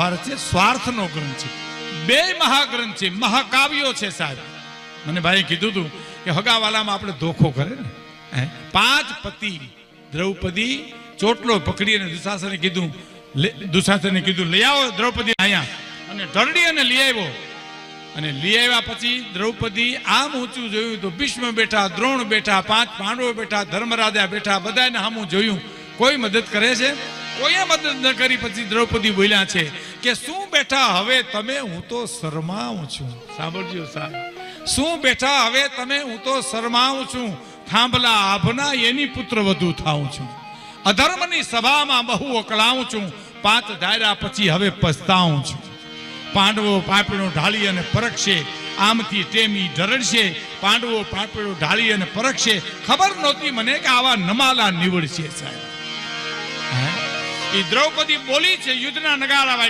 મહાભારત છે સ્વાર્થનો ગ્રંથ છે, બે મહાગ્રંથ છે, મહાકાવ્યો છે સાહેબ. મને ભાઈ કીધું હતું કે હગાવાલામાં આપણે ધોખો કરે ને, 5 પતિ દ્રૌપદી ચોટલો પકડી અને દુશાસને કીધું લઈ આવો દ્રૌપદી અહીંયા, અને ઢરડી અને લઈ આવ્યો. અને લઈ આવ્યા પછી દ્રૌપદી આમ ઊંચું જોયું તો ભીષ્મ બેઠા, દ્રોણ બેઠા, 5 પાંડવો બેઠા, ધર્મરાજા બેઠા, બધાને સામું જોયું. કોઈ મદદ કરે છે? કોઈએ મદદ ન કરી. પછી દ્રૌપદી બોલ્યા છે કે શું બેઠા હવે તમે, હું તો શરમાઉં છું. સાંભળજો સાહેબ, શું બેઠા હવે તમે, હું તો શરમાઉં છું. થાંભલા આભના એની પુત્ર વધુ થાઉં છું. અધર્મની સભામાં બહુ અકળાઉં છું. 5 ધાર્યા પછી હવે પસ્તાઉં છું. પાંડવો પાપડો ઢાળી અને પરખશે, આમથી તેમી ઢરડશે. પાંડવો પાપડો ઢાળી અને પરખશે. ખબર નહોતી મને કે આવા નમાલા નીવડશે સાહેબ. એ દ્રૌપદી બોલી છે, યુદ્ધના નગારા વાગ્યા.